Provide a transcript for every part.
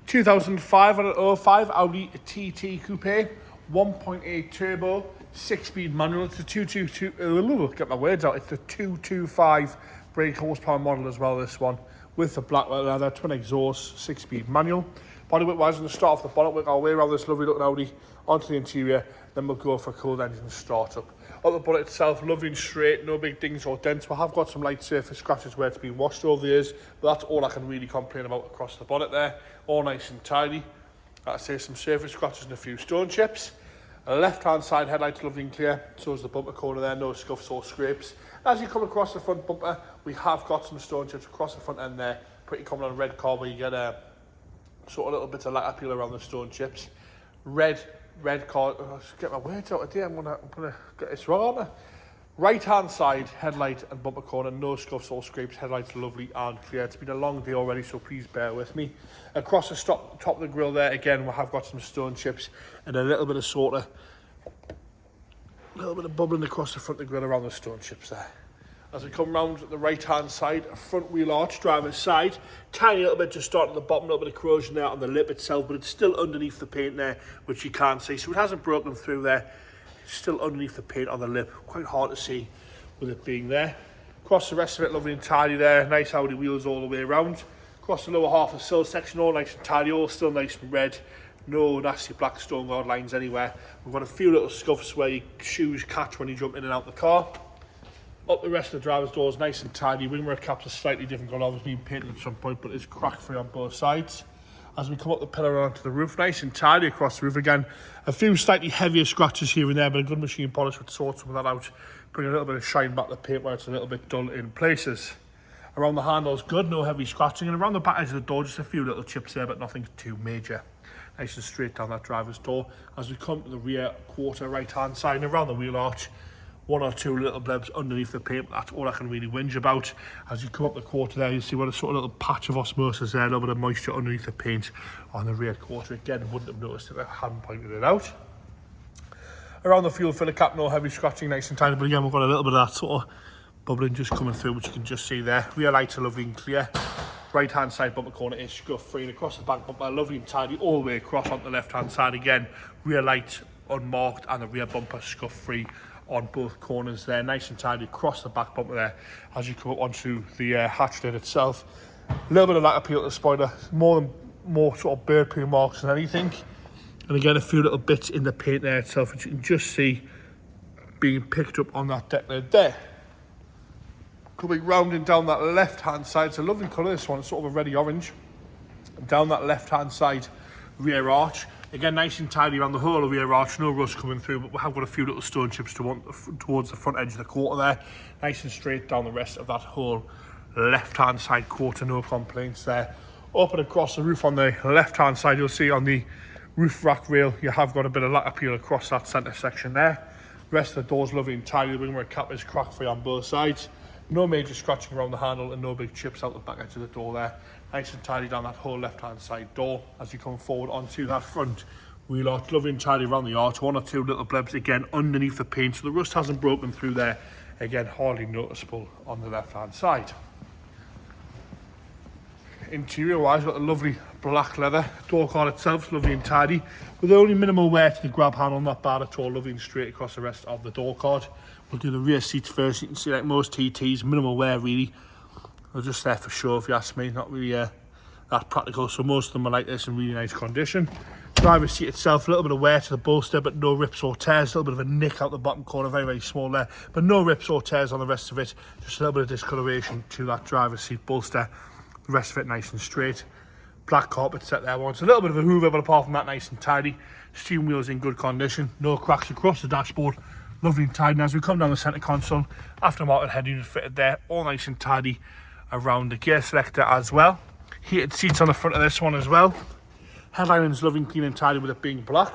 2005 and an 05 Audi TT Coupe, 1.8 turbo, 6-speed manual. It's the 222. Get my words out. It's the 225 brake horsepower model as well. This one with the black leather, twin exhaust, 6-speed manual. Bodywork wise, we're going to start off the bonnet, work our way around this lovely looking Audi onto the interior. Then we'll go for a cold engine startup. On the bonnet itself, lovely and straight, no big dings or dents. We have got some light surface scratches where it's been washed over the years, but that's all I can really complain about across the bonnet there. All nice and tidy. Like I say, some surface scratches and a few stone chips. Left hand side headlights lovely and clear, so is the bumper corner there, no scuffs or scrapes. As you come across the front bumper, we have got some stone chips across the front end there. Pretty common on a red car where you get a sort of little bit of light appeal around the stone chips. Red car, get my words out today, I'm gonna get this wrong, aren't I? Right hand side headlight and bumper corner, no scuffs or scrapes, headlights lovely and clear. It's been a long day already, so please bear with me. Across the top of the grille there, again, we have got some stone chips and a little bit of bubbling across the front of the grille around the stone chips there. As we come round the right hand side, a front wheel arch, driver's side, tiny little bit just starting at the bottom, a little bit of corrosion there on the lip itself, but it's still underneath the paint there, which you can't see, so it hasn't broken through there. It's still underneath the paint on the lip, quite hard to see with it being there. Across the rest of it, lovely and tidy there, nice Audi wheels all the way around. Across the lower half of the sill section, all nice and tidy, all still nice and red. No nasty black stone guard lines anywhere. We've got a few little scuffs where your shoes catch when you jump in and out the car. Up the rest of the driver's doors, nice and tidy. Wing mirror caps are slightly different colour, obviously been painted at some point, but it's crack free on both sides. As we come up the pillar onto the roof, nice and tidy across the roof again. A few slightly heavier scratches here and there, but a good machine polish would sort some of that out. Bring a little bit of shine back to the paint where it's a little bit dull in places. Around the handles, good, no heavy scratching. And around the back edge of the door, just a few little chips there, but nothing too major. Nice and straight down that driver's door. As we come to the rear quarter right hand side and around the wheel arch, one or two little blebs underneath the paint. That's all I can really whinge about. As you come up the quarter there, you see what a sort of little patch of osmosis there, a little bit of moisture underneath the paint on the rear quarter. Again, wouldn't have noticed if I hadn't pointed it out. Around the fuel filler cap, no heavy scratching, nice and tiny, but again, we've got a little bit of that sort of bubbling just coming through, which you can just see there. Rear lights are lovely and clear. Right hand side bumper corner is scuff free, and across the back bumper, lovely and tidy all the way across onto the left hand side again. Rear lights unmarked and the rear bumper scuff free on both corners there, nice and tidy across the back bumper there. As you come up onto the hatch lid itself, a little bit of light appeal to the spoiler, more sort of bird poo marks than anything. And again, a few little bits in the paint there itself, which you can just see being picked up on that deck lid there. Coming round and down that left hand side, it's a lovely colour this one, it's sort of a reddy orange. Down that left hand side rear arch, again nice and tidy around the whole of the rear arch, no rust coming through, but we have got a few little stone chips towards the front edge of the quarter there. Nice and straight down the rest of that whole left hand side quarter, no complaints there. Up and across the roof on the left hand side, you'll see on the roof rack rail, you have got a bit of light appeal across that centre section there. Rest of the door's lovely and tidy, the wing mirror cap is crack free on both sides. No major scratching around the handle and no big chips out the back edge of the door there. Nice and tidy down that whole left hand side door as you come forward onto that front wheel arch. Lovely and tidy around the arch. One or two little blebs again underneath the paint, so the rust hasn't broken through there. Again, hardly noticeable on the left hand side. Interior wise, got the lovely black leather. Door card itself is lovely and tidy, with only minimal wear to the grab handle, not bad at all, lovely and straight across the rest of the door card. We'll do the rear seats first. You can see like most TTs, minimal wear really. They're just there for show if you ask me, not really that practical, so most of them are like this in really nice condition. Driver's seat itself, a little bit of wear to the bolster, but no rips or tears. A little bit of a nick out the bottom corner, very, very small there, but no rips or tears on the rest of it. Just a little bit of discoloration to that driver's seat bolster. The rest of it nice and straight. Black carpet set there once. A little bit of a hoover, but apart from that, nice and tidy. Steering wheel's in good condition. No cracks across the dashboard. Lovely and tidy. And as we come down the centre console, aftermarket head unit fitted there. All nice and tidy around the gear selector as well. Heated seats on the front of this one as well. Headlining's lovely and clean and tidy with it being black.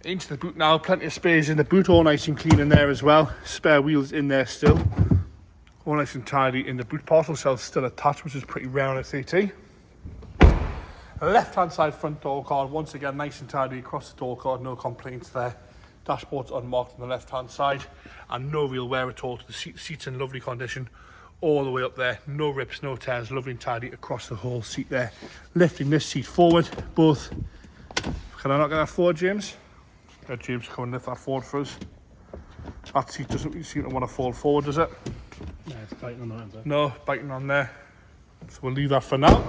Into the boot now. Plenty of space in the boot. All nice and clean in there as well. Spare wheels in there still. All nice and tidy in the boot. Parcel cell's still attached, which is pretty rare on a TT. Left hand side front door card, once again nice and tidy across the door card, no complaints there. Dashboard's unmarked on the left hand side and no real wear at all to the seats in lovely condition all the way up there. No rips, no tears, lovely and tidy across the whole seat there. Lifting this seat forward, both. Can I not get that forward, James? Get James to come and lift that forward for us. That seat doesn't seem to want to fall forward, does it? No, it's biting on that. No, biting on there. So we'll leave that for now.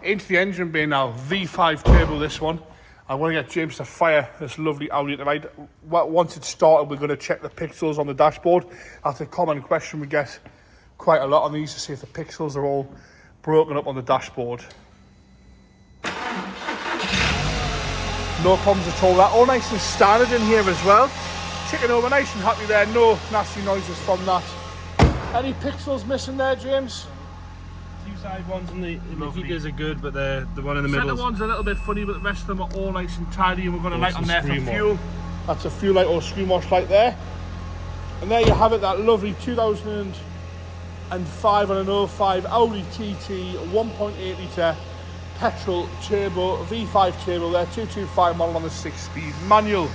Into the engine bay now. V5 turbo, this one. I want to get James to fire this lovely Audi tonight. Once it's started, we're going to check the pixels on the dashboard. That's a common question we get quite a lot on these, to see if the pixels are all broken up on the dashboard. No problems at all. That all nice and standard in here as well. Ticking over nice and happy there. No nasty noises from that. Any pixels missing there, James? Two side ones and the heaters are good, but the one in the middle. Centre one's a little bit funny, but the rest of them are all nice and tidy, and we're going to light on there for fuel. Light. That's a fuel light or screen wash light there. And there you have it, that lovely 2005 and an 05 Audi TT 1.8 litre petrol turbo, V5 turbo there, 225 model on the 6-speed manual.